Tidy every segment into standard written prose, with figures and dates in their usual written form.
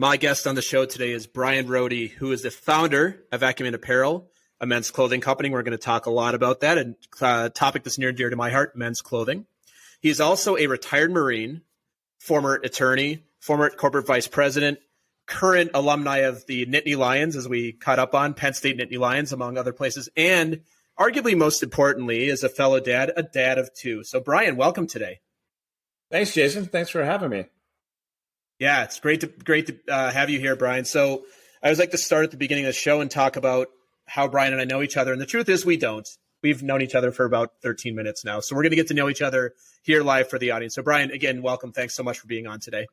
My guest on the show today is Bryan Rhode, who is the founder of Acumen Apparel, a men's clothing company. We're going to talk a lot about that, and a topic that's near and dear to my heart, men's clothing. He's also a retired Marine, former attorney, former corporate vice president, current alumni of the Nittany Lions, as we caught up on, Penn State Nittany Lions, among other places, and arguably most importantly, is a fellow dad, a dad of two. So, Bryan, welcome today. Thanks, Jason. Thanks for having me. Yeah, it's great to have you here, Bryan. So I always like to start at the beginning of the show and talk about how Bryan and I know each other. And the truth is we don't. We've known each other for about 13 minutes now. So we're going to get to know each other here live for the audience. So, Bryan, again, welcome. Thanks so much for being on today.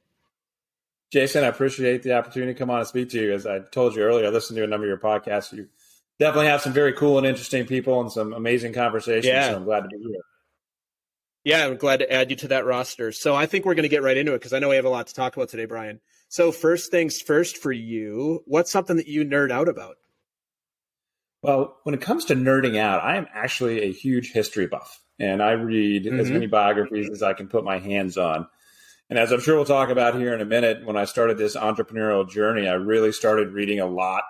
Jason, I appreciate the opportunity to come on and speak to you. As I told you earlier, I listened to a number of your podcasts. You definitely have some very cool and interesting people and some amazing conversations. Yeah. So I'm glad to be here. Yeah, I'm glad to add you to that roster. So I think we're going to get right into it because I know we have a lot to talk about today, Bryan. So first things first for you, what's something that you nerd out about? Well, when it comes to nerding out, I am actually a huge history buff, and I read as many biographies as I can put my hands on. And as I'm sure we'll talk about here in a minute, when I started this entrepreneurial journey, I really started reading a lot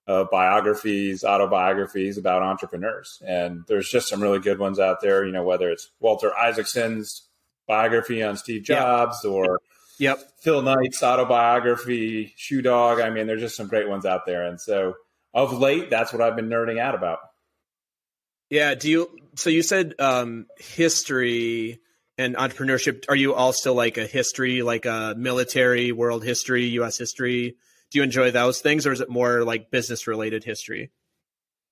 of biographies, autobiographies about entrepreneurs. And there's just some really good ones out there, you know, whether it's Walter Isaacson's biography on Steve Jobs or Phil Knight's autobiography, Shoe Dog. I mean, there's just some great ones out there. And so of late, that's what I've been nerding out about. Yeah. So you said history and entrepreneurship. Are you also like a history, like a military, world history, U.S. history? Do you enjoy those things, or is it more like business related history?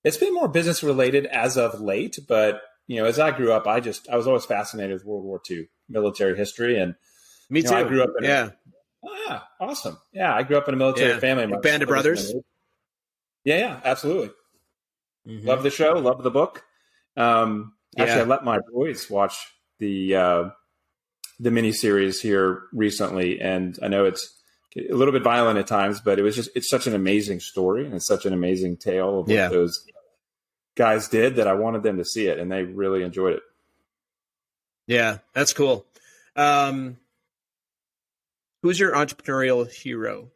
It's been more business related as of late, but you know, as I grew up, I was always fascinated with World War II military history, and me too. I grew up in awesome. Yeah, I grew up in a military family. My Band of Brothers. Yeah, absolutely. Love the show, love the book. Actually, I let my boys watch the miniseries here recently, and I know it's a little bit violent at times, but it's such an amazing story, and it's such an amazing tale of what those guys did that I wanted them to see it, and they really enjoyed it. Yeah, that's cool. Who's your entrepreneurial hero?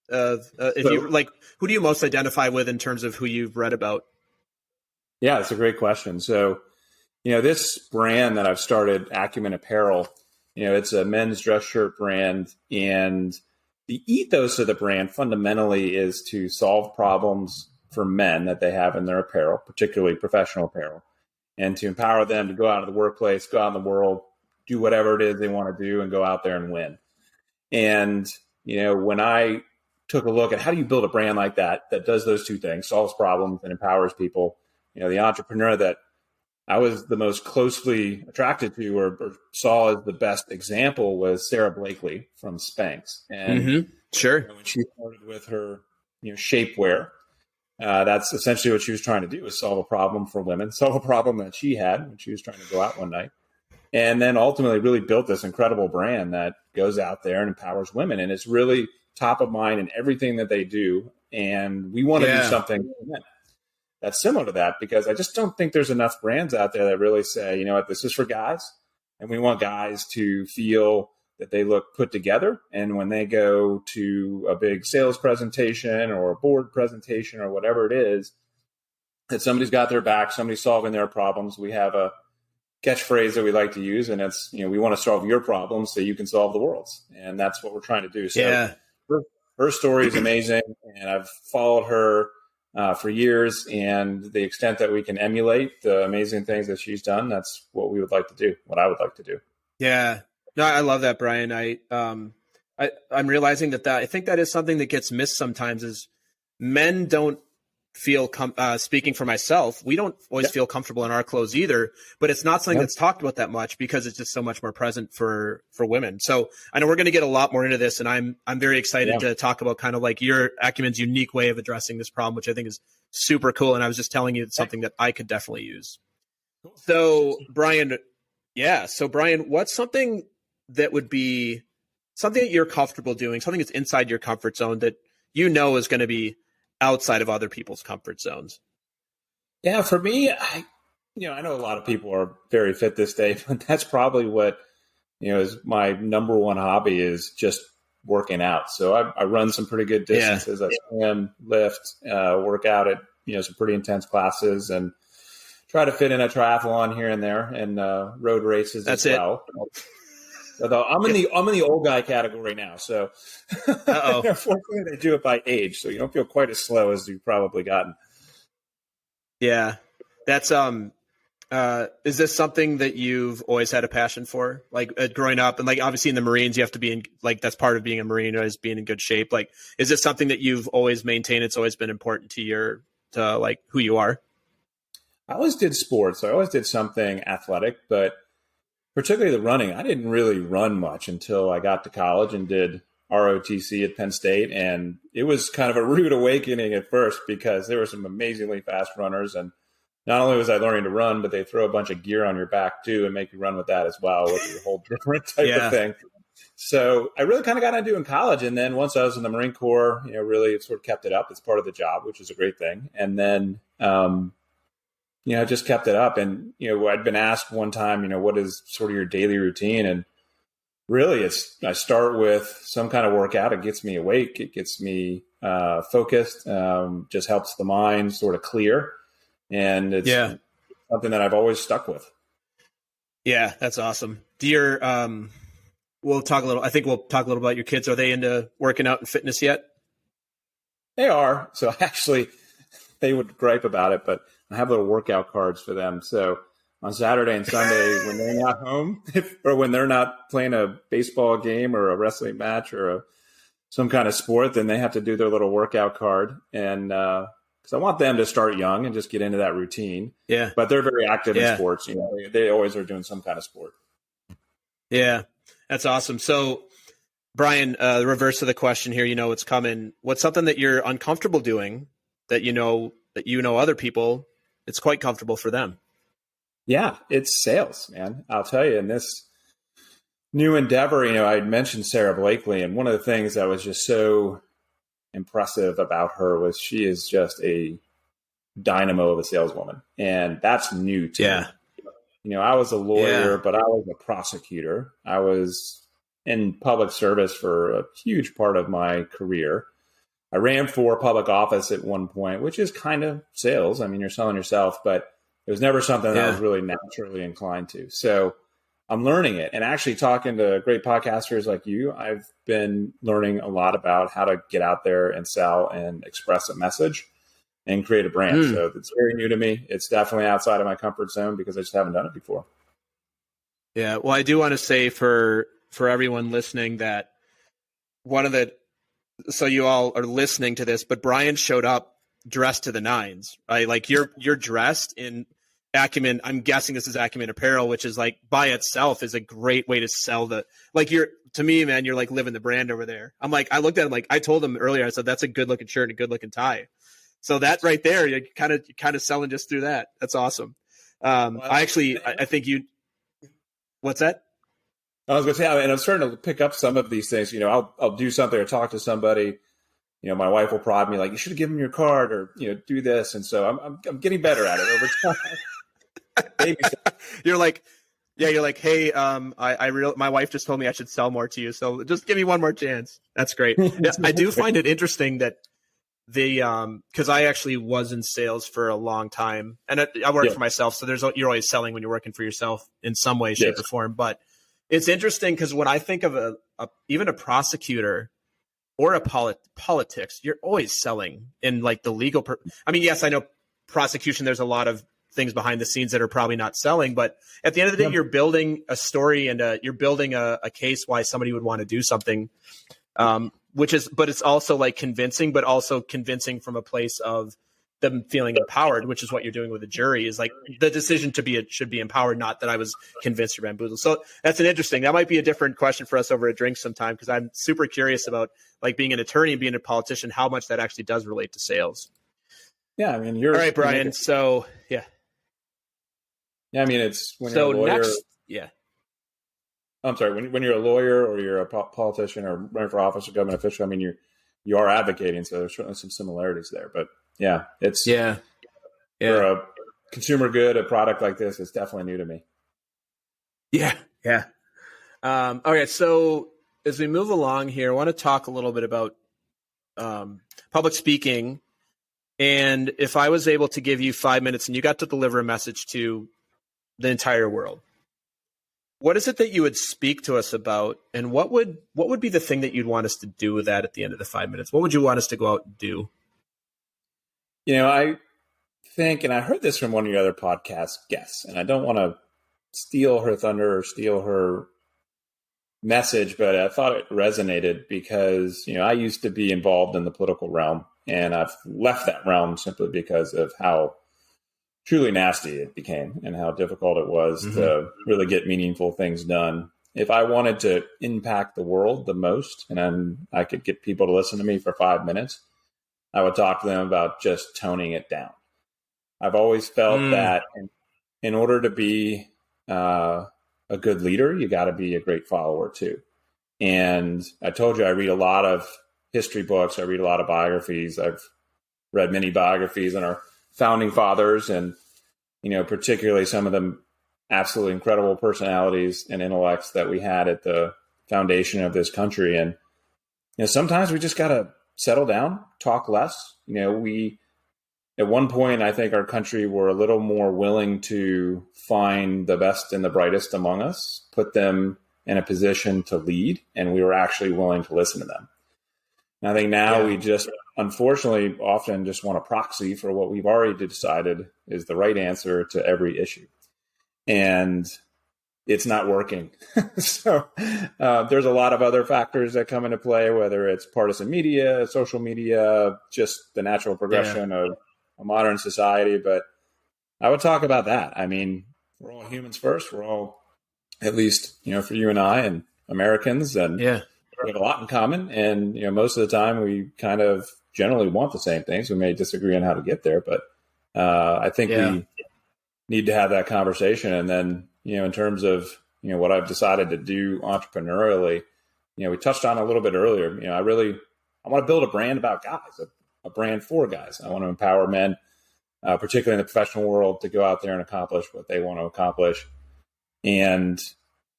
Who do you most identify with in terms of who you've read about? Yeah, it's a great question. So, you know, this brand that I've started, Acumen Apparel, you know, it's a men's dress shirt brand, and the ethos of the brand fundamentally is to solve problems for men that they have in their apparel, particularly professional apparel, and to empower them to go out into the workplace, go out in the world, do whatever it is they want to do, and go out there and win. And, you know, when I took a look at how do you build a brand like that does those two things, solves problems and empowers people, you know, the entrepreneur that I was the most closely attracted to or saw as the best example was Sarah Blakely from Spanx. And sure, you know, when she started with her, you know, shapewear, that's essentially what she was trying to do, is solve a problem for women, solve a problem that she had when she was trying to go out one night. And then ultimately really built this incredible brand that goes out there and empowers women. And it's really top of mind in everything that they do. And we want to do something that's similar to that, because I just don't think there's enough brands out there that really say, you know what, this is for guys, and we want guys to feel that they look put together. And when they go to a big sales presentation or a board presentation or whatever it is, that somebody's got their back, somebody's solving their problems. We have a catchphrase that we like to use, and it's, you know, we want to solve your problems so you can solve the world's. And that's what we're trying to do. So her story is amazing, and I've followed her for years, and the extent that we can emulate the amazing things that she's done, that's what we would like to do, what I would like to do. Yeah. No, I love that, Bryan. I'm realizing that I think that is something that gets missed sometimes, is men don't feel, speaking for myself, we don't always feel comfortable in our clothes either, but it's not something that's talked about that much because it's just so much more present for women. So I know we're going to get a lot more into this, and I'm very excited to talk about kind of like your Acumen's unique way of addressing this problem, which I think is super cool. And I was just telling you it's something that I could definitely use. So Bryan, what's something that would be something that you're comfortable doing, something that's inside your comfort zone that you know is going to be outside of other people's comfort zones? Yeah, for me, I know a lot of people are very fit this day, but that's probably what, is my number one hobby, is just working out. So I run some pretty good distances. I swim, lift, work out at, some pretty intense classes, and try to fit in a triathlon here and there, and road races as well. Although I'm in the old guy category now, so unfortunately they do it by age, so you don't feel quite as slow as you've probably gotten. Yeah, that's is this something that you've always had a passion for, like growing up, and like obviously in the Marines you have to be in, like that's part of being a Marine, is being in good shape. Like, is this something that you've always maintained? It's always been important to like who you are? I always did sports. I always did something athletic, but particularly the running. I didn't really run much until I got to college and did ROTC at Penn State. And it was kind of a rude awakening at first because there were some amazingly fast runners. And not only was I learning to run, but they throw a bunch of gear on your back too and make you run with that as well, which is a whole different type of thing. So I really kind of got into it in college. And then once I was in the Marine Corps, really sort of kept it up. It's part of the job, which is a great thing. And then, I just kept it up. And, I'd been asked one time, what is sort of your daily routine? And really I start with some kind of workout. It gets me awake. It gets me focused, just helps the mind sort of clear. And it's something that I've always stuck with. Yeah, that's awesome. I think we'll talk a little about your kids. Are they into working out and fitness yet? They are. So actually they would gripe about it, but I have little workout cards for them. So on Saturday and Sunday, when they're not home or when they're not playing a baseball game or a wrestling match or some kind of sport, then they have to do their little workout card. And because I want them to start young and just get into that routine. Yeah. But they're very active in sports. They always are doing some kind of sport. Yeah, that's awesome. So, Bryan, the reverse of the question here, what's coming. What's something that you're uncomfortable doing that other people, it's quite comfortable for them? Yeah, it's sales, man. I'll tell you, in this new endeavor, I mentioned Sarah Blakely, and one of the things that was just so impressive about her was she is just a dynamo of a saleswoman. And that's new to me. I was a lawyer, but I was a prosecutor. I was in public service for a huge part of my career. I ran for public office at one point, which is kind of sales. I mean, you're selling yourself, but it was never something that I was really naturally inclined to. So I'm learning it. And actually talking to great podcasters like you, I've been learning a lot about how to get out there and sell and express a message and create a brand. So it's very new to me. It's definitely outside of my comfort zone because I just haven't done it before. Yeah. Well, I do want to say for everyone listening that so you all are listening to this, but Bryan showed up dressed to the nines, right? Like you're dressed in Acumen. I'm guessing this is Acumen Apparel, which is like by itself is a great way to sell to me, man, you're like living the brand over there. I'm like, I looked at him, like I told him earlier, I said, that's a good looking shirt and a good looking tie. So that right there, you're kind of selling just through that. That's awesome. I think what's that? I was going to say, and I'm starting to pick up some of these things. I'll do something or talk to somebody. My wife will prod me like, you should have given him your card or do this. And so I'm getting better at it over time. You're like, hey, my wife just told me I should sell more to you, so just give me one more chance. That's great. I do find it interesting that because I actually was in sales for a long time, and I work for myself. So you're always selling when you're working for yourself in some way, shape, or form. But it's interesting because when I think of even a prosecutor or a politics, you're always selling in like the legal. Yes, I know prosecution. There's a lot of things behind the scenes that are probably not selling, but at the end of the day, you're building a story and you're building a case why somebody would want to do something. But it's also like convincing, but also convincing from a place of them feeling empowered, which is what you're doing with a jury, is like the decision should be empowered, not that I was convinced or bamboozled. So that might be a different question for us over a drink sometime, because I'm super curious about like being an attorney and being a politician, how much that actually does relate to sales. Yeah. You're all right, Bryan. So yeah. Yeah. It's when you're a lawyer. I'm sorry, when you're a lawyer or you're a politician or running for office or government official, you are advocating. So there's certainly some similarities there, but for a consumer good, a product like this is definitely new to me. Yeah. All right. So as we move along here, I want to talk a little bit about public speaking. And if I was able to give you 5 minutes and you got to deliver a message to the entire world, what is it that you would speak to us about? And what would be the thing that you'd want us to do with that at the end of the 5 minutes? What would you want us to go out and do? I think, and I heard this from one of your other podcast guests, and I don't want to steal her thunder or steal her message, but I thought it resonated because, I used to be involved in the political realm, and I've left that realm simply because of how truly nasty it became and how difficult it was to really get meaningful things done. If I wanted to impact the world the most, and I could get people to listen to me for 5 minutes, I would talk to them about just toning it down. I've always felt that in order to be a good leader, you got to be a great follower too. And I told you, I read a lot of history books. I read a lot of biographies. I've read many biographies on our founding fathers and, particularly some of them absolutely incredible personalities and intellects that we had at the foundation of this country. And, sometimes we just got to settle down, talk less. We, at one point, I think our country were a little more willing to find the best and the brightest among us, put them in a position to lead, and we were actually willing to listen to them. And I think now we just, unfortunately, often just want a proxy for what we've already decided is the right answer to every issue. And it's not working. So there's a lot of other factors that come into play, whether it's partisan media, social media, just the natural progression of a modern society. But I would talk about that. I mean, we're all humans first. We're all, at least, for you and I and Americans, and we have a lot in common. And, most of the time we kind of generally want the same things. We may disagree on how to get there, but I think we need to have that conversation. And then, in terms of, what I've decided to do entrepreneurially, we touched on a little bit earlier, I want to build a brand about guys, a brand for guys. I want to empower men, particularly in the professional world, to go out there and accomplish what they want to accomplish. And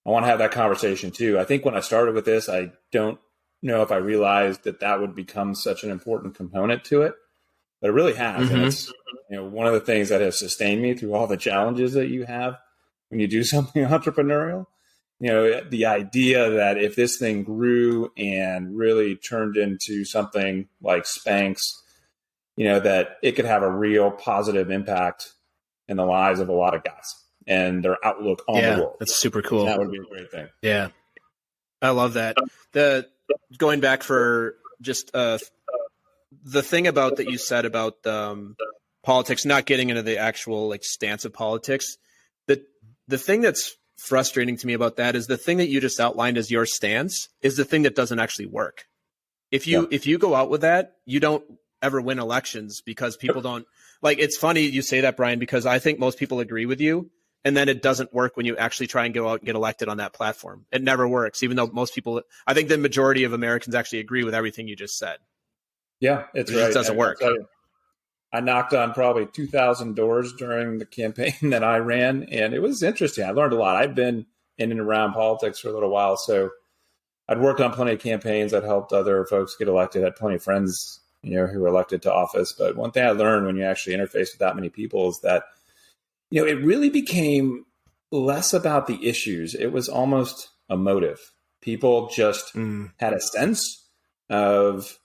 I want to have that conversation too. I think when I started with this, I don't know if I realized that would become such an important component to it, but it really has. And it's, one of the things that has sustained me through all the challenges that you have when you do something entrepreneurial. The idea that if this thing grew and really turned into something like Spanx, that it could have a real positive impact in the lives of a lot of guys and their outlook on the world. That's super cool. That would be a great thing. Yeah. I love that. Going back for just the thing about that you said about politics, not getting into the actual stance of politics, the thing that's frustrating to me about that is the thing that you just outlined as your stance is the thing that doesn't actually work. If you go out with that, you don't ever win elections because people don't it's funny you say that, Bryan, because I think most people agree with you. And then it doesn't work when you actually try and go out and get elected on that platform. It never works, even though most people, I think the majority of Americans actually agree with everything you just said. Yeah, it's right. It just doesn't work. I knocked on probably 2,000 doors during the campaign that I ran, and it was interesting. I learned a lot. I've been in and around politics for a little while, so I'd worked on plenty of campaigns. I'd helped other folks get elected. I had plenty of friends, who were elected to office. But one thing I learned when you actually interface with that many people is that, it really became less about the issues. It was almost a motive. People just had a sense of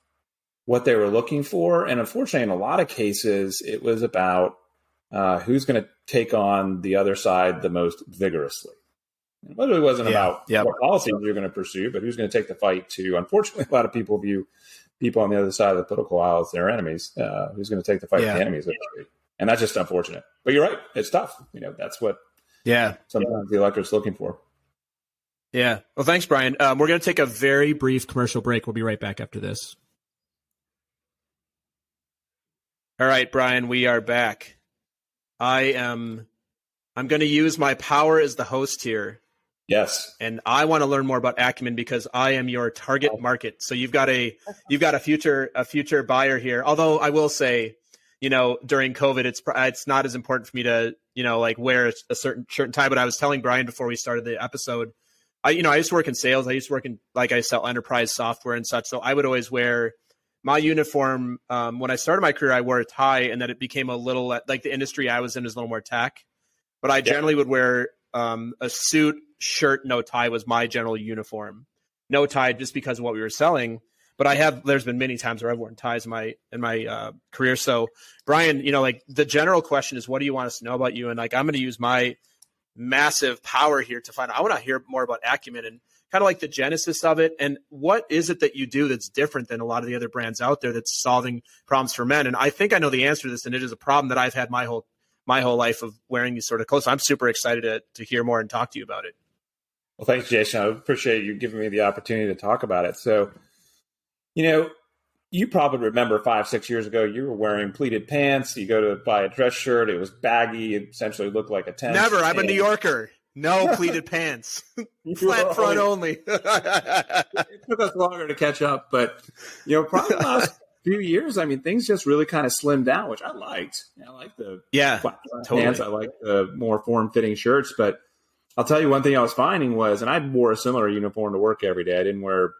what they were looking for. And unfortunately, in a lot of cases, it was about who's going to take on the other side the most vigorously. It really wasn't about what policies you're going to pursue, but who's going to take the fight to, unfortunately, a lot of people view people on the other side of the political aisle as their enemies. Who's going to take the fight to the enemies? And that's just unfortunate. But you're right. It's tough. That's what sometimes the electorate's looking for. Yeah. Well, thanks, Bryan. We're going to take a very brief commercial break. We'll be right back after this. All right, Bryan, we are back. I'm going to use my power as the host here. Yes. And I want to learn more about Acumen because I am your target market. So you've got a future buyer here. Although I will say, during COVID, it's not as important for me to, wear a certain shirt and tie. But I was telling Bryan before we started the episode, I used to work in sales. I used to work in, like, I sell enterprise software and such. So I would always wear my uniform. When I started my career, I wore a tie, and then it became a little, like, the industry I was in is a little more tech. But I generally would wear a suit, shirt, no tie was my general uniform. No tie just because of what we were selling. But there's been many times where I've worn ties in my career. So Bryan, like, the general question is, what do you want us to know about you? And, like, I'm going to use my massive power here to find out. I want to hear more about Acumen and kind of like the genesis of it. And what is it that you do that's different than a lot of the other brands out there that's solving problems for men? And I think I know the answer to this, and it is a problem that I've had my whole life of wearing these sort of clothes. So I'm super excited to hear more and talk to you about it. Well, thanks, Jason. I appreciate you giving me the opportunity to talk about it. So, you probably remember 5-6 years ago, you were wearing pleated pants. You go to buy a dress shirt. It was baggy. It essentially looked like a tent. Never. I'm a New Yorker. No pleated pants. Flat front only. It took us longer to catch up. But, probably the last few years, I mean, things just really kind of slimmed down, which I liked. I like the totally. pants. I like the more form-fitting shirts. But I'll tell you one thing I was finding was, and I wore a similar uniform to work every day. I didn't wear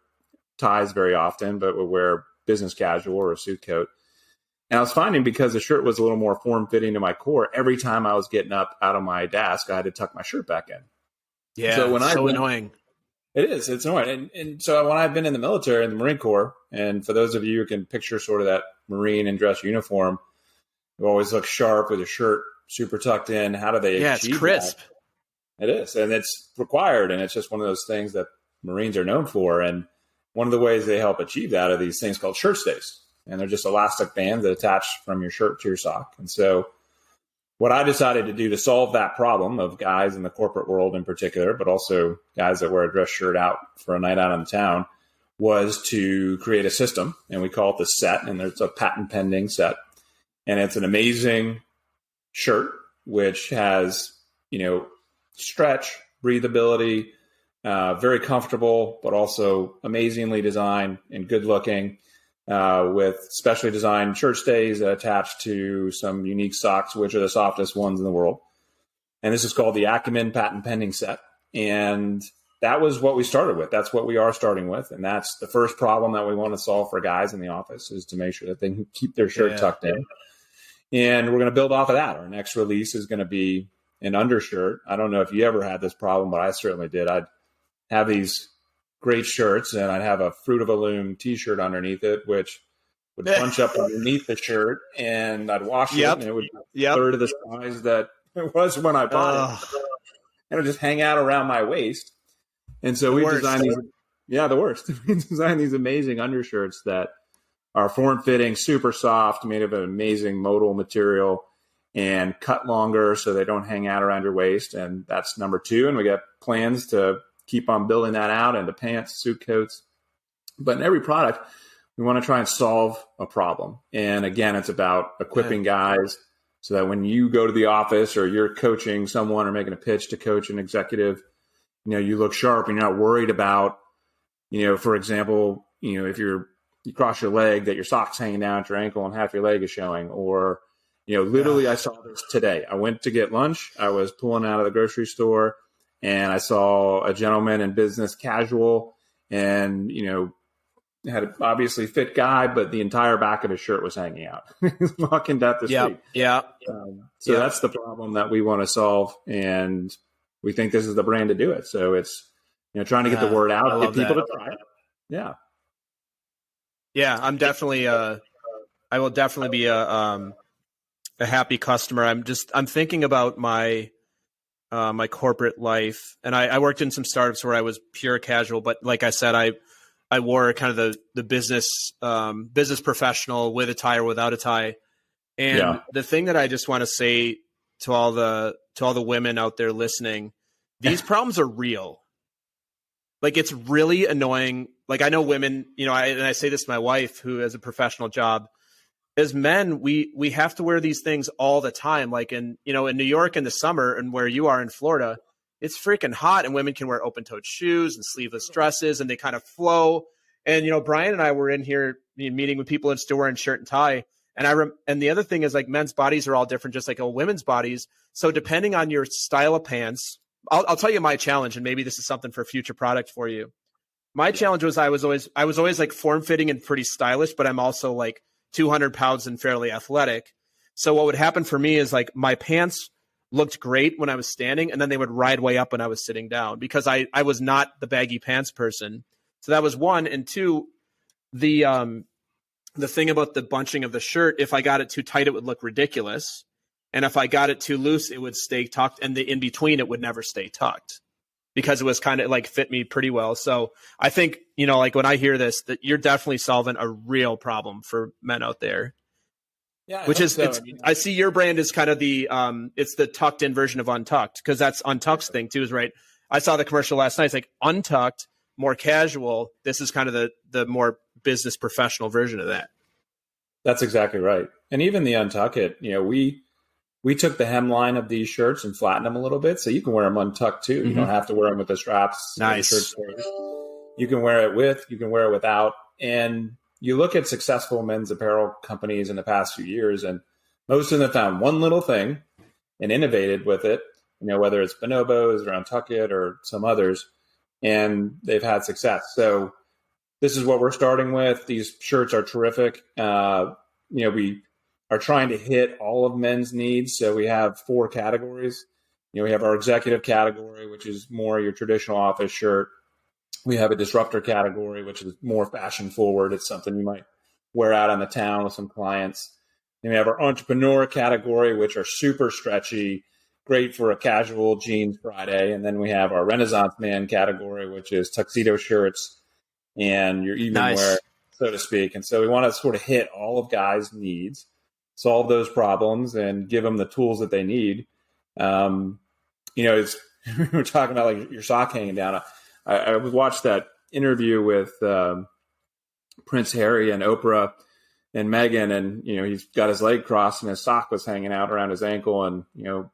ties very often, but would wear business casual or a suit coat. And I was finding, because the shirt was a little more form-fitting to my core, every time I was getting up out of my desk, I had to tuck my shirt back in. Yeah, so annoying. It is. It's annoying. And so when I've been in the military, in the Marine Corps, and for those of you who can picture sort of that Marine and dress uniform, you always look sharp with your shirt super tucked in. How do they achieve it's crisp. That? It is. And it's required. And it's just one of those things that Marines are known for. And one of the ways they help achieve that are these things called shirt stays. And they're just elastic bands that attach from your shirt to your sock. And so what I decided to do to solve that problem of guys in the corporate world in particular, but also guys that wear a dress shirt out for a night out on the town, was to create a system. And we call it the set. And it's a patent pending set. And it's an amazing shirt, which has, stretch, breathability, very comfortable, but also amazingly designed and good looking, with specially designed shirt stays attached to some unique socks, which are the softest ones in the world. And this is called the Acumen patent pending set. And that was what we started with. That's what we are starting with. And that's the first problem that we want to solve for guys in the office, is to make sure that they can keep their shirt tucked in. And we're going to build off of that. Our next release is going to be an undershirt. I don't know if you ever had this problem, but I certainly did. I'd have these great shirts, and I'd have a Fruit of a Loom t-shirt underneath it, which would bunch up underneath the shirt, and I'd wash it, and it would be a third of the size that it was when I bought it. And it would just hang out around my waist. And so we designed these, the worst. We designed these amazing undershirts that are form-fitting, super soft, made of an amazing modal material, and cut longer so they don't hang out around your waist. And that's number 2. And we got plans to keep on building that out into pants, suit coats. But in every product, we want to try and solve a problem. And again, it's about equipping guys so that when you go to the office or you're coaching someone or making a pitch to coach an executive, you look sharp and you're not worried about, for example, if you cross your leg, that your sock's hanging down at your ankle and half your leg is showing. Or, literally I saw this today. I went to get lunch. I was pulling out of the grocery store, and I saw a gentleman in business casual, and, had an obviously fit guy, but the entire back of his shirt was hanging out. He's walking down the street. So that's the problem that we want to solve. And we think this is the brand to do it. So it's, trying to get the word out, get people to try it. Yeah. Yeah. I'm definitely, I will definitely be a happy customer. I'm thinking about my corporate life, and I worked in some startups where I was pure casual, but like I said, I wore kind of the business professional with a tie or without a tie. And the thing that I just want to say to all the women out there listening, these problems are real. Like, it's really annoying. Like, I know women, and I say this to my wife, who has a professional job. As men, we have to wear these things all the time. Like in New York in the summer, and where you are in Florida, it's freaking hot, and women can wear open-toed shoes and sleeveless dresses, and they kind of flow. And, Bryan and I were in here meeting with people and still wearing shirt and tie. And and the other thing is, like, men's bodies are all different, just like women's bodies. So depending on your style of pants, I'll tell you my challenge, and maybe this is something for a future product for you. My challenge was I was always like form fitting and pretty stylish, but I'm also like 200 pounds and fairly athletic. So what would happen for me is like my pants looked great when I was standing, and then they would ride way up when I was sitting down because I was not the baggy pants person. So that was one. And two, the thing about the bunching of the shirt, if I got it too tight, it would look ridiculous. And if I got it too loose, it would stay tucked, and the in between, it would never stay tucked because it was kind of like fit me pretty well. So I think, like when I hear this, that you're definitely solving a real problem for men out there. Yeah, which is, so. I see your brand is kind of the, it's the tucked in version of Untucked, because that's Untucked's thing too, is right. I saw the commercial last night. It's like Untucked, more casual. This is kind of the more business professional version of that. That's exactly right. And even the Untuck It, we took the hemline of these shirts and flattened them a little bit, so you can wear them untucked too. You don't have to wear them with the straps. Nice. You can wear it with, you can wear it without. And you look at successful men's apparel companies in the past few years, and most of them found one little thing and innovated with it, whether it's Bonobos or Untuck It or some others, and they've had success. So this is what we're starting with. These shirts are terrific. We are trying to hit all of men's needs. So we have 4 categories. We have our executive category, which is more your traditional office shirt. We have a disruptor category, which is more fashion forward. It's something you might wear out on the town with some clients. Then we have our entrepreneur category, which are super stretchy, great for a casual jeans Friday. And then we have our Renaissance man category, which is tuxedo shirts and your evening wear, so to speak. And so we want to sort of hit all of guys' needs, solve those problems, and give them the tools that they need. It's we were talking about like your sock hanging down. I watched that interview with Prince Harry and Oprah and Meghan, and he's got his leg crossed and his sock was hanging out around his ankle, and a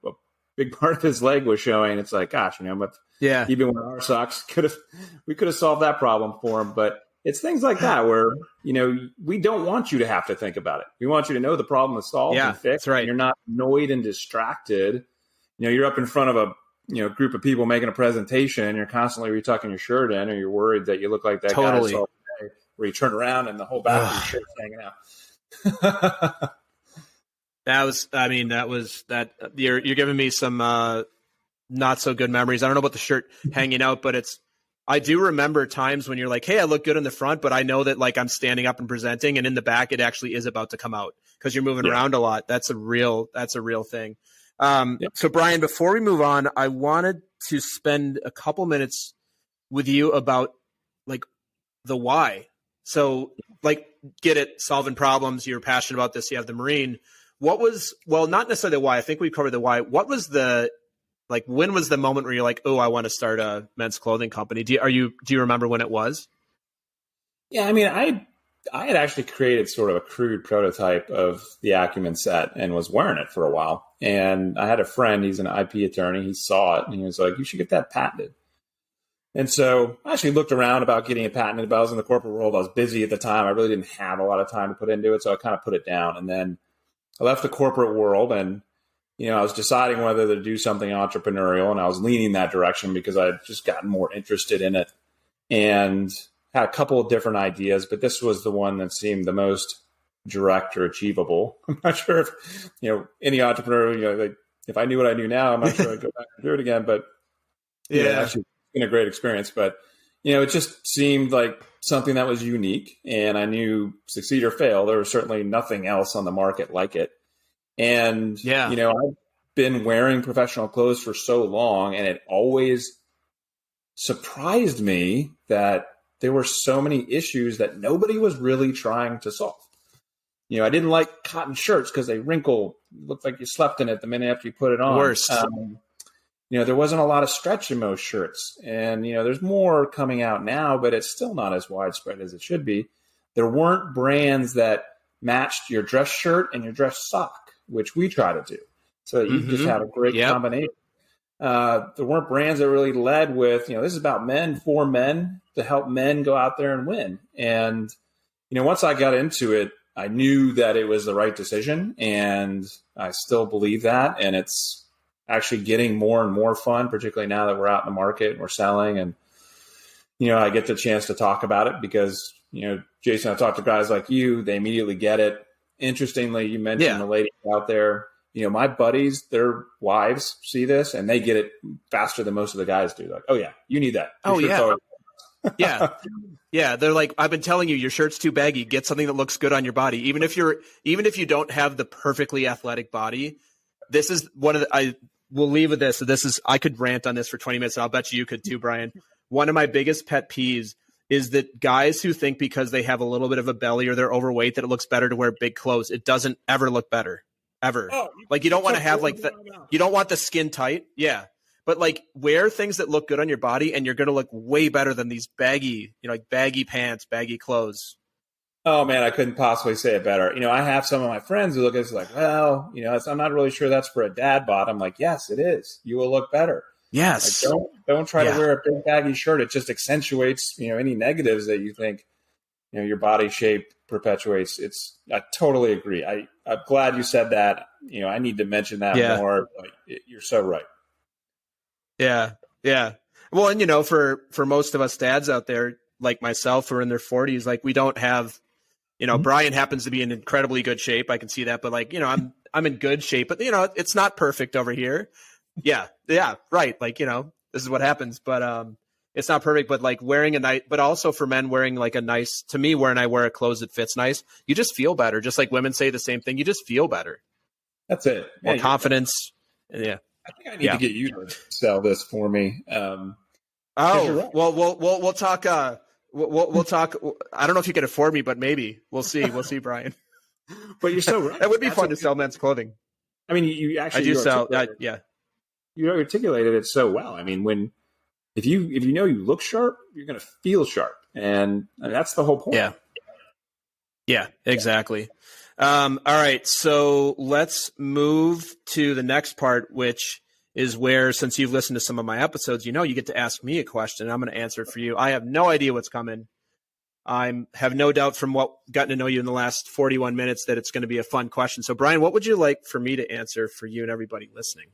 big part of his leg was showing. It's like, gosh, but even with our socks, we could have solved that problem for him. But it's things like that where we don't want you to have to think about it. We want you to know the problem is solved and fixed. That's right. And you're not annoyed and distracted. You're up in front of a group of people making a presentation, you're constantly retucking your shirt in, or you're worried that you look like that guy where you turn around and the whole back of your shirt's hanging out. You're giving me some not so good memories. I don't know about the shirt hanging out, but I do remember times when you're like, hey, I look good in the front, but I know that like I'm standing up and presenting, and in the back it actually is about to come out because you're moving around a lot. That's a real thing. So Bryan, before we move on, I wanted to spend a couple minutes with you about like the why. So like, get it, solving problems. You're passionate about this. You have the Marine. Not necessarily the why. I think we covered the why. What was when was the moment where you're like, oh, I want to start a men's clothing company? Do you remember when it was? Yeah. I mean, I had actually created sort of a crude prototype of the Acumen set and was wearing it for a while. And I had a friend, he's an IP attorney. He saw it and he was like, you should get that patented. And so I actually looked around about getting it patented, but I was in the corporate world. I was busy at the time. I really didn't have a lot of time to put into it. So I kind of put it down. And then I left the corporate world and, I was deciding whether to do something entrepreneurial, and I was leaning that direction because I had just gotten more interested in it and had a couple of different ideas, but this was the one that seemed the most direct or achievable. I'm not sure if, any entrepreneur, if I knew what I knew now, I'm not sure I'd go back and do it again, but actually it's been a great experience. But, it just seemed like something that was unique, and I knew succeed or fail, there was certainly nothing else on the market like it. And, I've been wearing professional clothes for so long, and it always surprised me that there were so many issues that nobody was really trying to solve. I didn't like cotton shirts because they wrinkle, looked like you slept in it the minute after you put it on. Worst. There wasn't a lot of stretch in most shirts. And, there's more coming out now, but it's still not as widespread as it should be. There weren't brands that matched your dress shirt and your dress sock, which we try to do. So you just have a great combination. There weren't brands that really led with, this is about men for men to help men go out there and win. And, once I got into it, I knew that it was the right decision, and I still believe that. And it's actually getting more and more fun, particularly now that we're out in the market and we're selling. And, I get the chance to talk about it because, Jason, I talk to guys like you, they immediately get it. Interestingly, you mentioned the ladies out there. My buddies, their wives see this and they get it faster than most of the guys do. Like, oh yeah, you need that. Yeah. They're like, I've been telling you, your shirt's too baggy. Get something that looks good on your body. Even if you don't have the perfectly athletic body, this is I will leave with this. So I could rant on this for 20 minutes. And I'll bet you could too, Brian. One of my biggest pet peeves is that guys who think because they have a little bit of a belly or they're overweight that it looks better to wear big clothes. It doesn't ever look better. Ever. Like you don't want to have you don't want the skin tight. Yeah. But like wear things that look good on your body and you're going to look way better than these baggy, like baggy pants, baggy clothes. Oh man, I couldn't possibly say it better. I have some of my friends who look at it like, well, I'm not really sure that's for a dad bod. I'm like, yes, it is. You will look better. Yes. Like, don't try to wear a big baggy shirt. It just accentuates, any negatives that you think, your body shape perpetuates. I totally agree. I'm glad you said that. I need to mention that more. But you're so right. Yeah. Yeah. Well, and for most of us dads out there, like myself, who are in their 40s, like we don't have, Brian happens to be in incredibly good shape. I can see that, but like, I'm in good shape, but it's not perfect over here. Yeah. Yeah. Right. Like, this is what happens, but, it's not perfect, but like wearing but also for men wearing like to me, when I wear a clothes that fits nice, you just feel better. Just like women say the same thing. You just feel better. That's it. More confidence. Yeah. I think I need to get you to sell this for me. Well, we'll talk. We'll talk. I don't know if you can afford me, but maybe we'll see. We'll see, Brian. But you're so right. It would be fun to sell men's clothing. I mean, you actually I do sell. You articulated it so well. I mean, if you you look sharp, you're going to feel sharp, and that's the whole point. Yeah, exactly. All right, so let's move to the next part, which is where, since you've listened to some of my episodes, you get to ask me a question. I'm going to answer it for you. I have no idea what's coming. I have no doubt from gotten to know you in the last 41 minutes that it's going to be a fun question. So, Brian, what would you like for me to answer for you and everybody listening?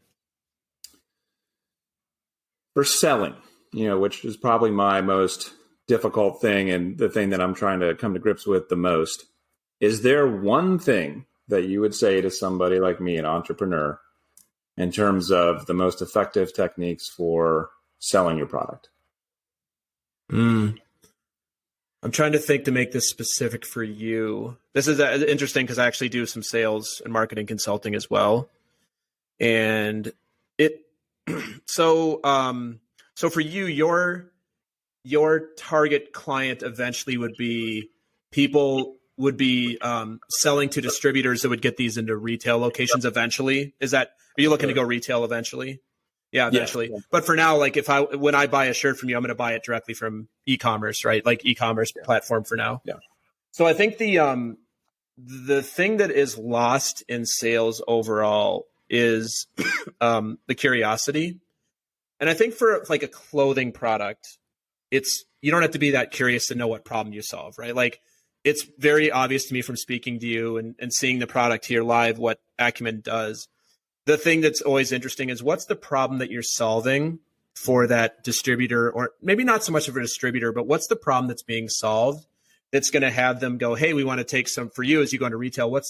For selling, which is probably my most difficult thing and the thing that I'm trying to come to grips with the most. Is there one thing that you would say to somebody like me, an entrepreneur, in terms of the most effective techniques for selling your product? I'm trying to think to make this specific for you. This is interesting because I actually do some sales and marketing consulting as well. And so for you, your target client eventually would be selling to distributors that would get these into retail locations eventually. Are you looking to go retail eventually? Yeah, eventually. Yeah. But for now, like when I buy a shirt from you, I'm going to buy it directly from e-commerce, right? Like e-commerce platform for now. Yeah. So I think the thing that is lost in sales overall is the curiosity. And I think for like a clothing product, you don't have to be that curious to know what problem you solve, right? Like it's very obvious to me from speaking to you and seeing the product here live, what Acumen does. The thing that's always interesting is what's the problem that you're solving for that distributor, or maybe not so much of a distributor, but what's the problem that's being solved that's going to have them go, hey, we want to take some for you as you go into retail.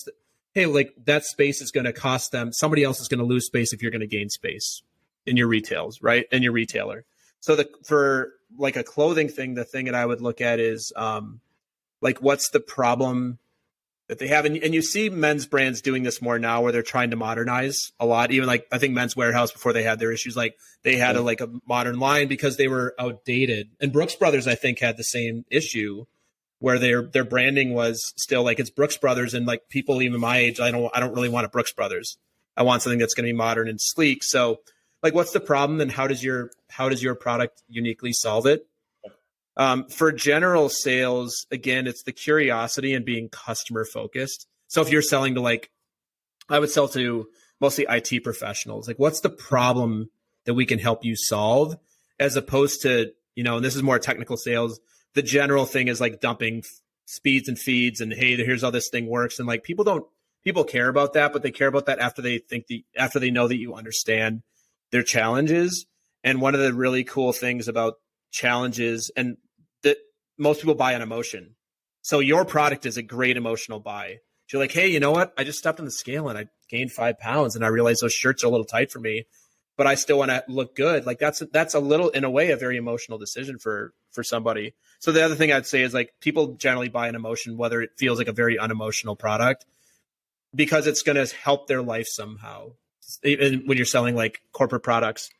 Hey, like that space is going to cost them. Somebody else is going to lose space if you're going to gain space in your retails, right? And your retailer. So for like a clothing thing, the thing that I would look at is like, what's the problem that they have? And you see men's brands doing this more now where they're trying to modernize a lot. Even like, I think Men's Warehouse, before they had their issues, like they had a modern line because they were outdated. And Brooks Brothers, I think, had the same issue where their branding was still like, it's Brooks Brothers. And like people even my age, I don't really want a Brooks Brothers. I want something that's going to be modern and sleek. So like, what's the problem and how does your product uniquely solve it? For general sales, again, it's the curiosity and being customer focused. So if you're selling to I would sell to mostly IT professionals. Like, what's the problem that we can help you solve, as opposed to, and this is more technical sales. The general thing is like dumping speeds and feeds and, hey, here's how this thing works. And like people care about that, but they care about that after they know that you understand their challenges. And one of the really cool things about challenges, and that most people buy on emotion. So your product is a great emotional buy. You're like, hey, you know what? I just stepped on the scale and I gained 5 pounds, and I realized those shirts are a little tight for me, but I still want to look good. Like that's a little, in a way, a very emotional decision for somebody. So the other thing I'd say is like people generally buy an emotion, whether it feels like a very unemotional product, because it's going to help their life somehow. Even when you're selling like corporate products,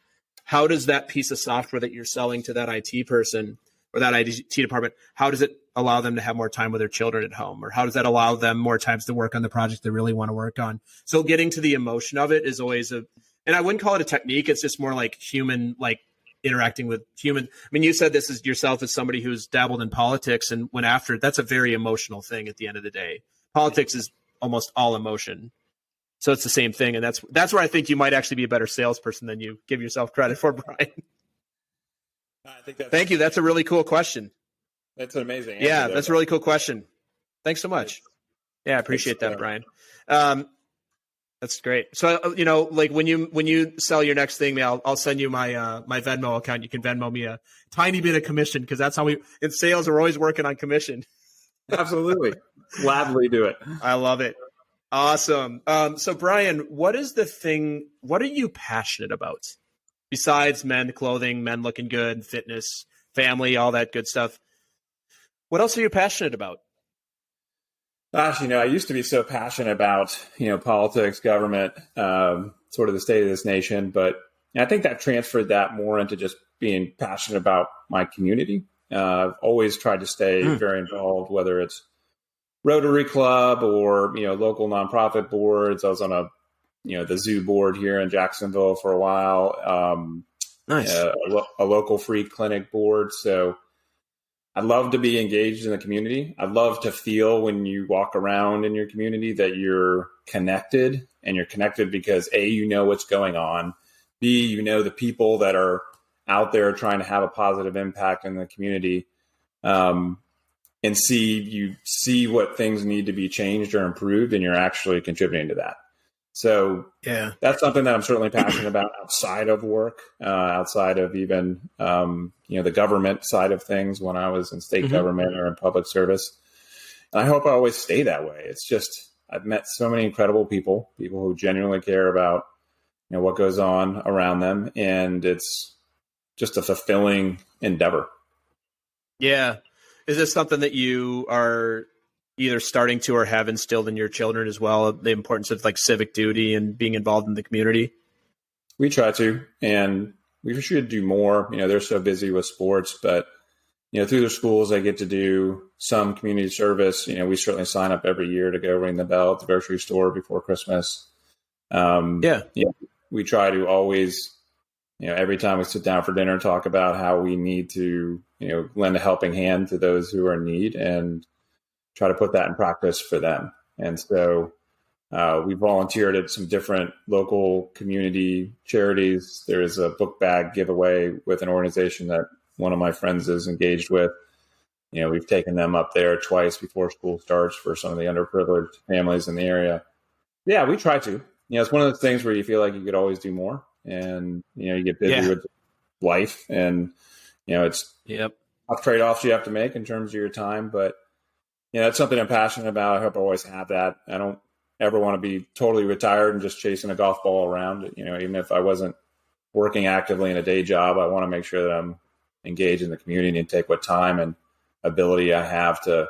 how does that piece of software that you're selling to that IT person or that IT department, how does it allow them to have more time with their children at home? Or how does that allow them more times to work on the project they really want to work on? So getting to the emotion of it is always and I wouldn't call it a technique. It's just more like human, like interacting with human. I mean, you said this is yourself as somebody who's dabbled in politics and went after it. That's a very emotional thing at the end of the day. Politics is almost all emotion. So it's the same thing. And that's where I think you might actually be a better salesperson than you give yourself credit for, Bryan. Thank you. That's a really cool question. That's an amazing answer. Yeah, that's a really cool question. Thanks so much. Yeah, I appreciate that, Bryan. That's great. So, like when you sell your next thing, I'll send you my my Venmo account. You can Venmo me a tiny bit of commission, because that's how in sales, we're always working on commission. Absolutely. Gladly do it. I love it. Awesome. So Bryan, what are you passionate about besides men clothing, men looking good, fitness, family, all that good stuff? What else are you passionate about? Gosh, I used to be so passionate about, politics, government, sort of the state of this nation. But I think I've transferred that more into just being passionate about my community. I've always tried to stay very involved, whether it's Rotary Club or, local nonprofit boards. I was on the zoo board here in Jacksonville for a while. Nice. A local free clinic board. So I love to be engaged in the community. I love to feel when you walk around in your community that you're connected, and you're connected because A, you know what's going on. B, you know the people that are out there trying to have a positive impact in the community. And C, you see what things need to be changed or improved, and you're actually contributing to that. So yeah, that's something that I'm certainly passionate about outside of work, outside of even, the government side of things when I was in state government or in public service. And I hope I always stay that way. It's just, I've met so many incredible people who genuinely care about, what goes on around them. And it's just a fulfilling endeavor. Yeah. Is this something that you are either starting to or have instilled in your children as well, the importance of like civic duty and being involved in the community? We try to, and we should do more. They're so busy with sports, but, through their schools, they get to do some community service. We certainly sign up every year to go ring the bell at the grocery store before Christmas. We try to always, every time we sit down for dinner, talk about how we need to, lend a helping hand to those who are in need and try to put that in practice for them. And so we volunteered at some different local community charities. There is a book bag giveaway with an organization that one of my friends is engaged with. We've taken them up there twice before school starts for some of the underprivileged families in the area. Yeah, we try to. It's one of those things where you feel like you could always do more, and you get busy with life, and it's tough trade-offs you have to make in terms of your time. But that's something I'm passionate about. I hope I always have that. I don't ever want to be totally retired and just chasing a golf ball around. Even if I wasn't working actively in a day job, I want to make sure that I'm engaged in the community and take what time and ability I have to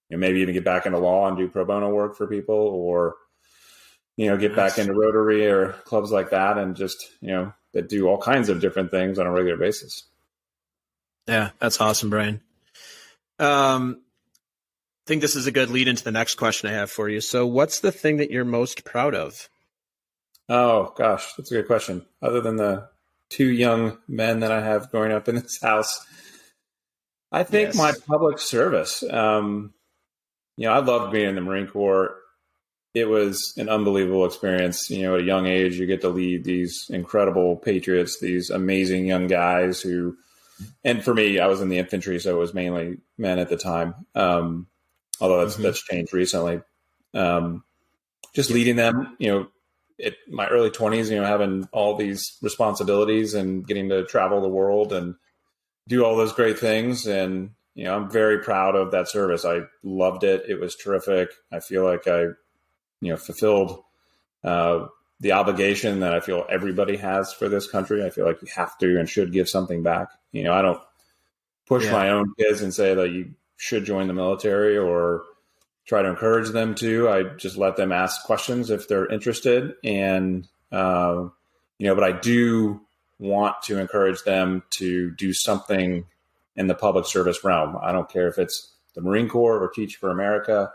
maybe even get back into law and do pro bono work for people, or get back into Rotary or clubs like that, and just that do all kinds of different things on a regular basis. Yeah, that's awesome, Bryan. I think this is a good lead into the next question I have for you. So what's the thing that you're most proud of? Oh, gosh, that's a good question. Other than the 2 young men that I have growing up in this house, I think my public service. I loved being in the Marine Corps. It was an unbelievable experience. At a young age, you get to lead these incredible patriots, these amazing young guys who, and for me, I was in the infantry, so it was mainly men at the time. Although that's changed recently. Just leading them, my early 20s, having all these responsibilities and getting to travel the world and do all those great things. And, I'm very proud of that service. I loved it. It was terrific. I feel like I, fulfilled the obligation that I feel everybody has for this country. I feel like you have to and should give something back. I don't push my own kids and say that you should join the military or try to encourage them to. I just let them ask questions if they're interested. And, but I do want to encourage them to do something in the public service realm. I don't care if it's the Marine Corps or Teach for America.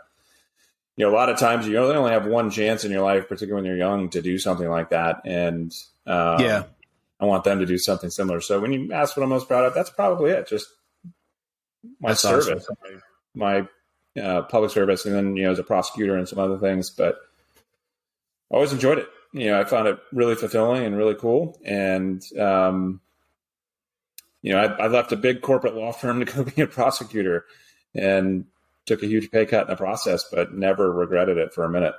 A lot of times you only have one chance in your life, particularly when you're young, to do something like that. And I want them to do something similar. So when you ask what I'm most proud of, that's probably it. Just my service, awesome. my public service, and then, as a prosecutor and some other things. But I always enjoyed it. I found it really fulfilling and really cool. And, I left a big corporate law firm to go be a prosecutor and took a huge pay cut in the process, but never regretted it for a minute.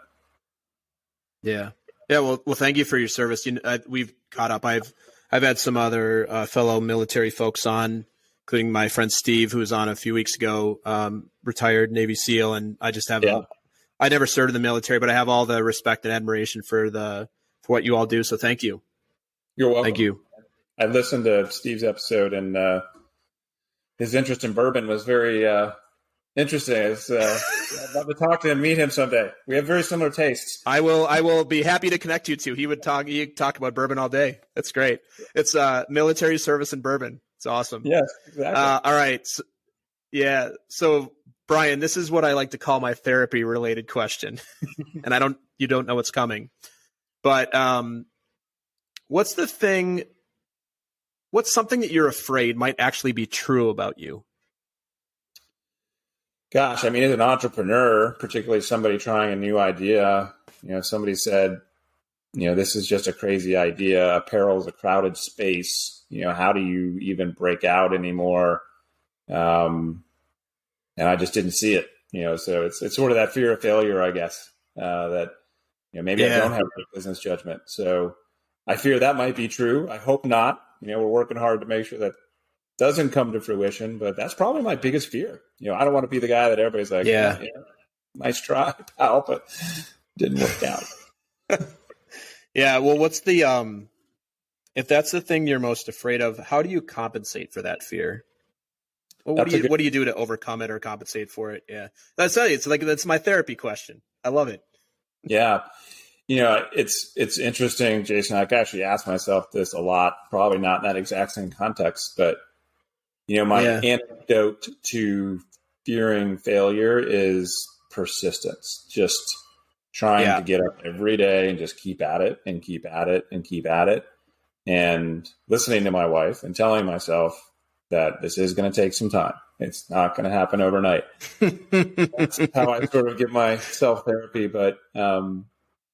Yeah. Yeah. Well, thank you for your service. We've caught up. I've had some other fellow military folks on, including my friend Steve, who was on a few weeks ago, retired Navy SEAL. And I just have, I never served in the military, but I have all the respect and admiration for what you all do. So thank you. You're welcome. Thank you. I listened to Steve's episode, and his interest in bourbon was very interesting. I'd love to talk to him, meet him someday. We have very similar tastes. I will be happy to connect you two. He'd talk about bourbon all day. That's great. It's military service and bourbon. It's awesome. Yes, exactly. All right. So Bryan, this is what I like to call my therapy related question. And you don't know what's coming, but what's something that you're afraid might actually be true about you? Gosh, I mean, as an entrepreneur, particularly somebody trying a new idea, somebody said, this is just a crazy idea. Apparel is a crowded space. How do you even break out anymore? And I just didn't see it, so it's sort of that fear of failure, I guess, that, maybe I don't have good business judgment. So I fear that might be true. I hope not. We're working hard to make sure that doesn't come to fruition, but that's probably my biggest fear. I don't want to be the guy that everybody's like, nice try, pal, but didn't work out. Yeah. Well, what's the, if that's the thing you're most afraid of, how do you compensate for that fear? What do you do to overcome it or compensate for it? Yeah. That's my therapy question. I love it. Yeah. It's interesting, Jason. I actually asked myself this a lot, probably not in that exact same context, but my antidote to fearing failure is persistence. Just trying to get up every day and just keep at it and keep at it and keep at it. And listening to my wife and telling myself that this is going to take some time. It's not going to happen overnight. That's how I sort of give myself therapy. But,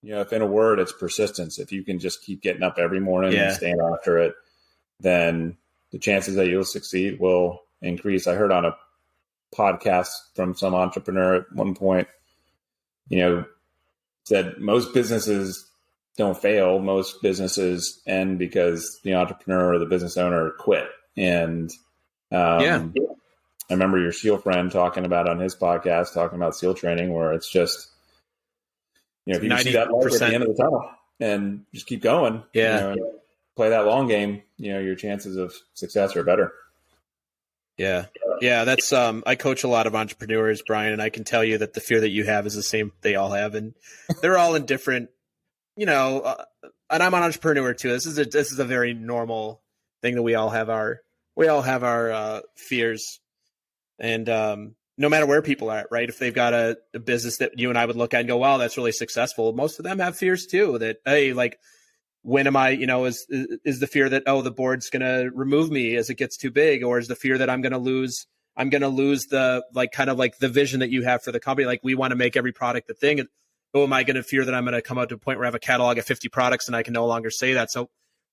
if in a word, it's persistence. If you can just keep getting up every morning and stand after it, then the chances that you'll succeed will increase. I heard on a podcast from some entrepreneur at one point, said most businesses don't fail. Most businesses end because the entrepreneur or the business owner quit. And I remember your SEAL friend talking about on his podcast, talking about SEAL training, where it's just, if you see that light at the end of the tunnel and just keep going, play that long game, your chances of success are better. Yeah. Yeah. That's, I coach a lot of entrepreneurs, Bryan, and I can tell you that the fear that you have is the same they all have. And they're all in different, and I'm an entrepreneur too. This is a very normal thing that we all have our fears. And, no matter where people are at, right? If they've got a business that you and I would look at and go, wow, that's really successful. Most of them have fears too, that, hey, like, when am I, is the fear that, oh, the board's going to remove me as it gets too big? Or is the fear that I'm going to lose the, like, kind of like the vision that you have for the company? Like, we want to make every product the thing. And, oh, am I going to fear that I'm going to come out to a point where I have a catalog of 50 products and I can no longer say that? So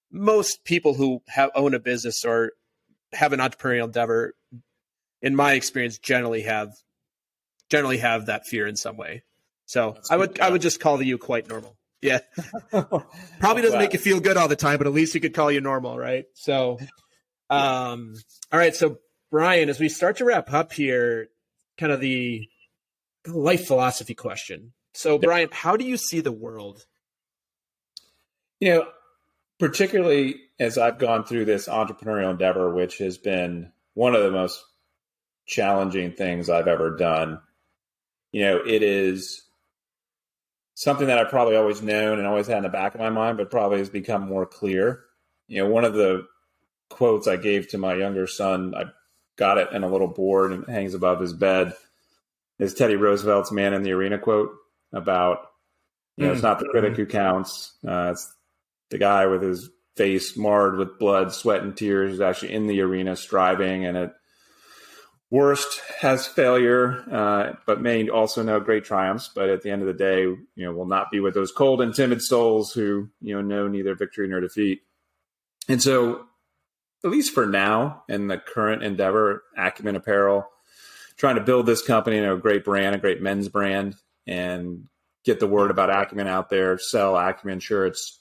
most people who own a business or have an entrepreneurial endeavor, in my experience, generally have that fear in some way. So I would just call you quite normal. Yeah. Probably doesn't make you feel good all the time, but at least he could call you normal, right? So, all right. So, Bryan, as we start to wrap up here, kind of the life philosophy question. So, Bryan, how do you see the world? Particularly as I've gone through this entrepreneurial endeavor, which has been one of the most challenging things I've ever done, it is something that I've probably always known and always had in the back of my mind, but probably has become more clear. One of the quotes I gave to my younger son, I got it in a little board and it hangs above his bed, is Teddy Roosevelt's "Man in the Arena" quote about, it's not the critic who counts. It's the guy with his face marred with blood, sweat, and tears who's actually in the arena striving, and at worst has failure, but may also know great triumphs. But at the end of the day, will not be with those cold and timid souls who, know neither victory nor defeat. And so, at least for now, in the current endeavor, Acumen Apparel, trying to build this company, a great brand, a great men's brand, and get the word about Acumen out there, sell Acumen shirts.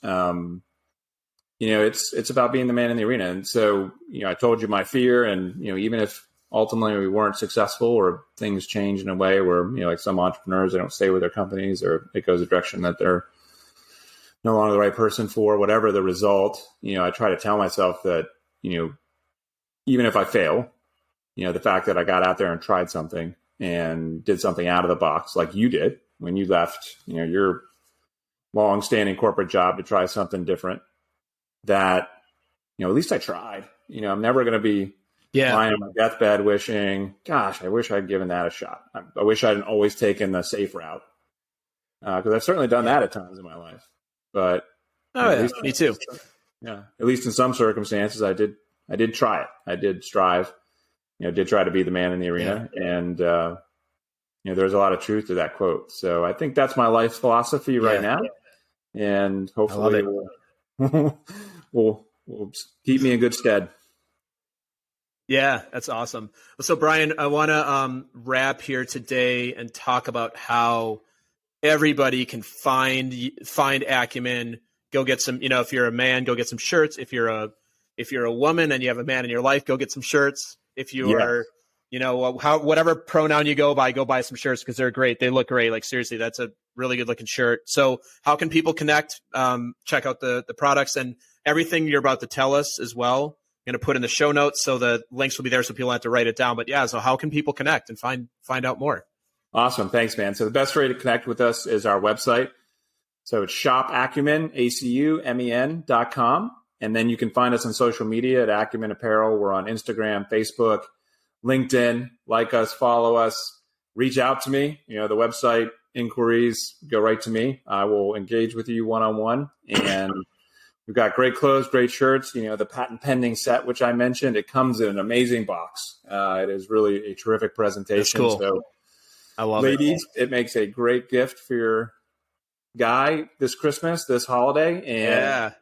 It's about being the man in the arena. And so, I told you my fear, and, even if ultimately we weren't successful or things change in a way where, like some entrepreneurs, they don't stay with their companies or it goes a direction that they're no longer the right person for, whatever the result, I try to tell myself that, even if I fail, the fact that I got out there and tried something and did something out of the box, like you did when you left, your long-standing corporate job to try something different, that, at least I tried. I'm never going to be lying on my deathbed wishing, gosh, I wish I'd given that a shot. I wish I'd always taken the safe route, because I've certainly done that at times in my life. But me too. Yeah, at least in some circumstances, I did try it. I did strive. Did try to be the man in the arena, and there's a lot of truth to that quote. So I think that's my life philosophy right now, and hopefully will keep me in good stead. Yeah, that's awesome. So, Bryan, I want to wrap here today and talk about how everybody can find Acumen. Go get some. If you're a man, go get some shirts. If you're a woman and you have a man in your life, go get some shirts. If you are, whatever pronoun you go buy some shirts because they're great. They look great. Like, seriously, that's a really good looking shirt. So how can people connect? Check out the products and everything you're about to tell us as well. I'm going to put in the show notes so the links will be there so people don't have to write it down. But so how can people connect and find out more? Awesome. Thanks, man. So the best way to connect with us is our website. So it's shopacumen, ACUMEN.com. And then you can find us on social media at Acumen Apparel. We're on Instagram, Facebook, LinkedIn. Like us, follow us, reach out to me. The website inquiries go right to me. I will engage with you one-on-one. And we've got great clothes, great shirts. The patent pending set, which I mentioned, it comes in an amazing box. It is really a terrific presentation. That's cool. So, I love ladies, it makes a great gift for your guy this Christmas, this holiday. And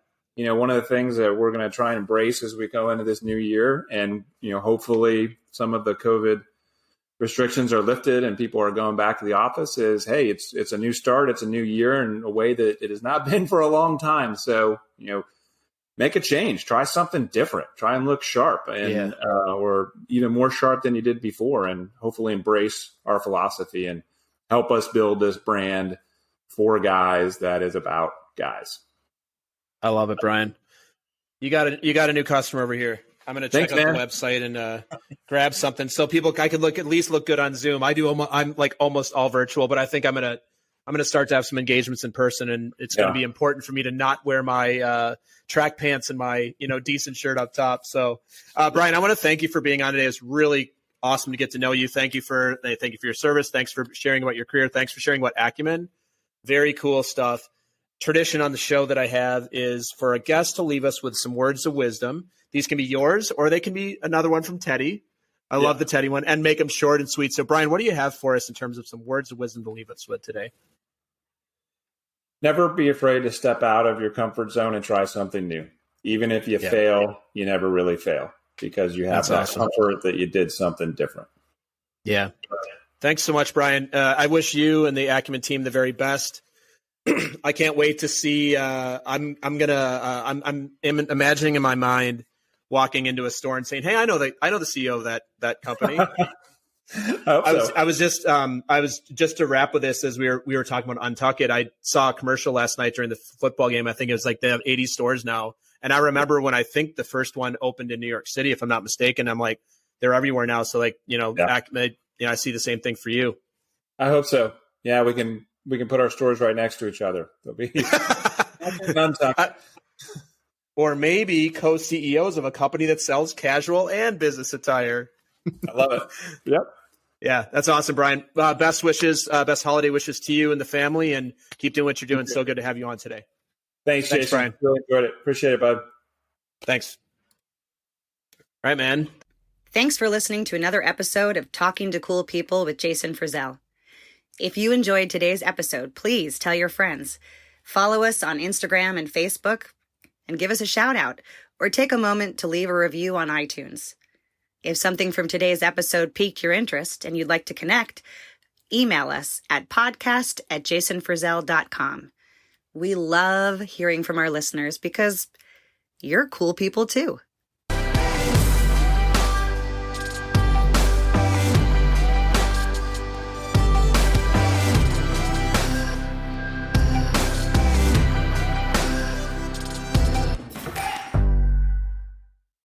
one of the things that we're going to try and embrace as we go into this new year, and, hopefully some of the COVID restrictions are lifted and people are going back to the office, is, hey, it's a new start. It's a new year in a way that it has not been for a long time. So, make a change, try something different, try and look sharp and, or even more sharp than you did before, and hopefully embrace our philosophy and help us build this brand for guys that is about guys. I love it, Bryan. You got a new customer over here. I'm going to check out the website and grab something so I could at least look good on Zoom. I'm like almost all virtual, but I think I'm going to start to have some engagements in person, and it's going to be important for me to not wear my track pants and my decent shirt up top. So, Bryan, I want to thank you for being on today. It's really awesome to get to know you. Thank you for your service. Thanks for sharing about your career. Thanks for sharing about Acumen. Very cool stuff. Tradition on the show that I have is for a guest to leave us with some words of wisdom. These can be yours, or they can be another one from Teddy. I love the Teddy one, and make them short and sweet. So, Bryan, what do you have for us in terms of some words of wisdom to leave us with today? Never be afraid to step out of your comfort zone and try something new. Even if you fail, you never really fail because you have that comfort that you did something different. Yeah. Thanks so much, Bryan. I wish you and the Acumen team the very best. I can't wait to see. I'm imagining in my mind walking into a store and saying, "Hey, I know the CEO of that company." I was just to wrap with this, as we were talking about Untuck It. I saw a commercial last night during the football game. I think it was like they have 80 stores now, and I remember when I think the first one opened in New York City, if I'm not mistaken. I'm like, they're everywhere now. So like, Acumen, I see the same thing for you. I hope so. Yeah, we can put our stores right next to each other. They'll be or maybe co-CEOs of a company that sells casual and business attire. I love it. Yep. Yeah, that's awesome, Bryan. Best wishes, best holiday wishes to you and the family, and keep doing what you're doing. So good to have you on today. Thanks, Jason. Bryan. Really enjoyed it. Appreciate it, bud. Thanks. All right, man. Thanks for listening to another episode of Talking to Cool People with Jason Frizzell. If you enjoyed today's episode, please tell your friends. Follow us on Instagram and Facebook, and give us a shout out, or take a moment to leave a review on iTunes. If something from today's episode piqued your interest and you'd like to connect, email us at podcast@jasonfrizzell.com. We love hearing from our listeners because you're cool people too.